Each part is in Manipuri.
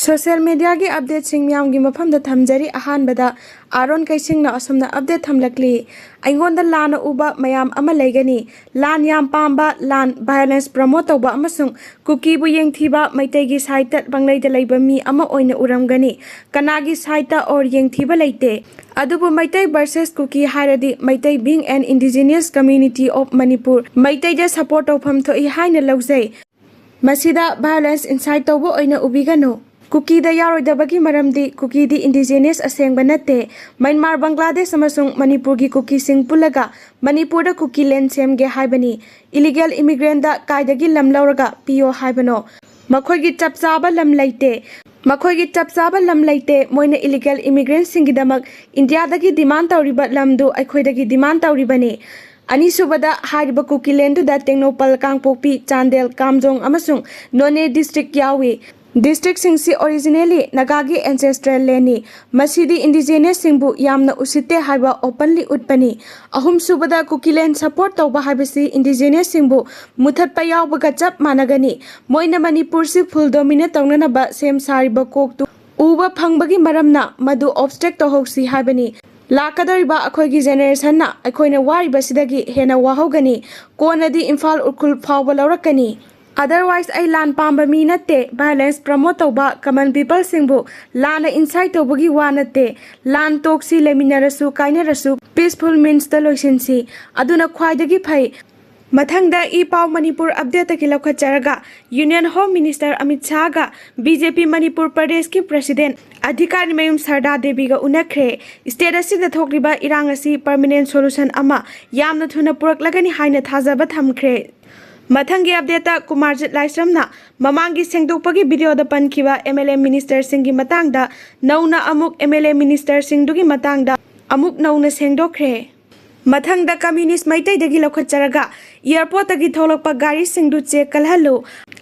Social media ki update sing miyam gi mafam da thamjari ahanbada Aron kaising na asumna update thamlakli aingonda lana uba mayam ama leigani lan yam pamba lan violence promote tawba amasung kuki bu yengthiba maitai gi site banglai da leiba mi ama oina uramgani kanagi site or yengthiba leite adubu maitai versus kuki hairadi maitai being an indigenous community of Manipur maitai da support tawpham thoi haina lawjai masida violence inside tawbo oina ubigano kukida yaoroidabagi maramdi kukidi indigenous asengba natte Myanmar Bangladesh amasung Manipur gi kuki sing pulaga Manipur da kuki land semge haibani illegal immigrant da kaidagi lam lauraga piyo haibano makhoi gi chapchaba lam leite moina illegal immigrant singi damak India dagi demand tawriba lamdu aikhoi dagi demand tawribani Ani subada hariba kuki land da Tengnopal Kangpokpi Chandel Kamjong amasung None district yawi District singsi originally Nagagi ancestral leni masidi indigenous singbu yamna usite haiba openly utpani ahum subada kukilen support tawba haibasi indigenous singbu muthat pa yawbaga chap managani moina Manipur si full dominate tawnana ba sem sariba koktu uba phangbagi maramna madu obstacle to hoksi haibani lakadariba akhoigi generation na akhoina wariba sidagi hena wahogani konadi Imphal urkul phawba lawrakani Otherwise, I land pamba mi natte violence promote tawba common people singbu lana insight tawbagi wanate land toksi leminarasu kainarasu peaceful means the loisensi aduna khwaidagi phai Mathangda pau Manipur update ki lakhacharaga Union Home Minister Amit Shah ga BJP Manipur Pradesh ki President Adhikari Mayum Sarda Devi ga unakre state asida thokriba irang asi permanent solution ama yamna thuna puraklagani haina thajaba thamkhre Mathangi update kumarjit laisramna mamangi sengdokpagi video da pankiba MLA minister singi matangda nauna amuk MLA minister singdugi matangda amuk nauna sengdokhre Mathangda communist maitai dagi lokhacharaga airport agi tholokpa gari singdu check kalhalu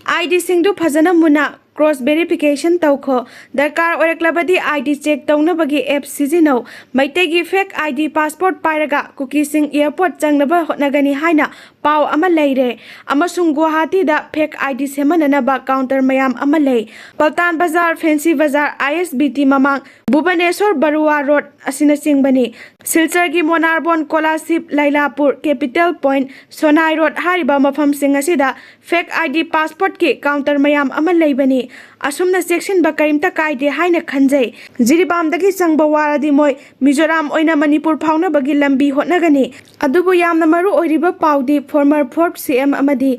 ID singdu phajana muna cross verification tawkho darkar oiraklabadi ID check tawnabagi app sijino maitegi fake ID passport pairaga kuki sing airport changnaba hotnagani haina pau ama leire amasung Guwahati da fake ID semananaba counter mayam ama lei Paltan Bazar Fancy Bazar ISBT mamang Bhubaneswar Barua Road asina singbani Silchar gi Monarbon Kolasip Lailapur Capital Point Sonai Road hariba mafam sing asida fake ID passport ki counter mayam ama leibani asumna section ba karimta kaide haina khanjai jiribam dagi sangba waradi moi Mizoram oina Manipur phawna bagi lambi hotnagani adubu yamna maru oiriba paudi former 4th CM amadi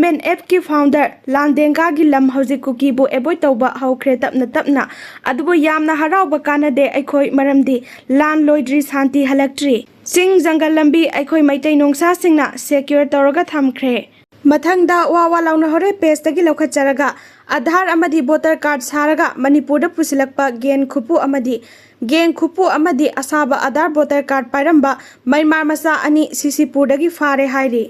MNF ki founder Landenga gi lam hauji kuki bu avoid tawba haukhre tapna adubu yamna harauba kanade aikhoi maramdi lan loidri santi halaktri sing jangal lambi aikhoi maitai nongsa singna secure tawraga thamkhre Mathangda wawa launa hore page tagi lokhacharaga Aadhaar amadi voter card saraga Manipur da pusilakpa gen khupu amadi asaba Aadhaar voter card pairamba Myanmar masa ani Sisipur dagi fare hairi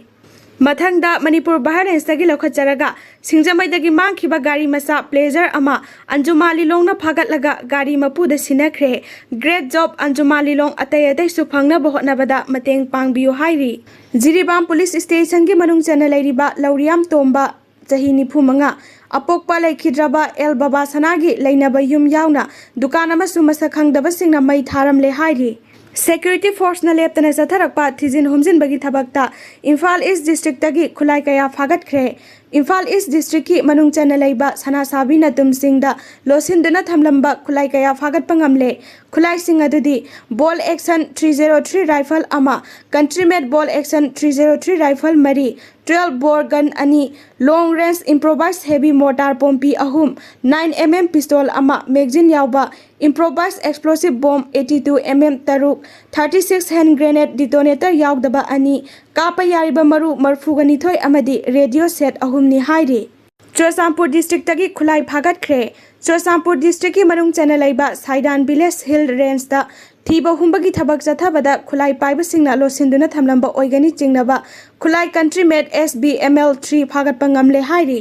Mathangda Manipur violence tagi lokhacharaga singjamai dagi mangkhiba gari masa pleasure ama Anjuma Lilong na phagatlaga gari mapu da sinakhre great job Anjuma Lilong atai su phangna bahotnabada mateng pangbiu hairi Jiribam police station gi manung chana leiriba Lauriam Tomba chahi 95 apokpa laikhidraba El Baba Sanagi leinaba yum yauna dukan amasu masakhangdaba singna mai tharam le hairi Security force na leptana zatharakpa thijin humjin bagi thabakta Imphal East district tagi khulai kaya phagatkhre Imphal East district ki manung chana leiba sana sabina tumsingda losinduna thamlamba khulai kaya phagat pangamle khulai sing adudi ball action 303 rifle ama country made ball action 303 rifle mari 12 bore gun ani long range improvised heavy mortar pompi ahum 9mm pistol ama magazine yawba improvised explosive bomb 82mm taruk 36 hand grenade detonator yawdaba ani kapa yariba maru marfugani thoi amadi radio set ahumni hairi Churasampur district tagi khulai phagatkhre Churasampur district ki manung chana leiba Saidan village hill range da thiba humbagi thabak chathabada khulai paiba singna losinduna thamlamba oigani chingnaba khulai country made SBML 3 phagat pangamle hairi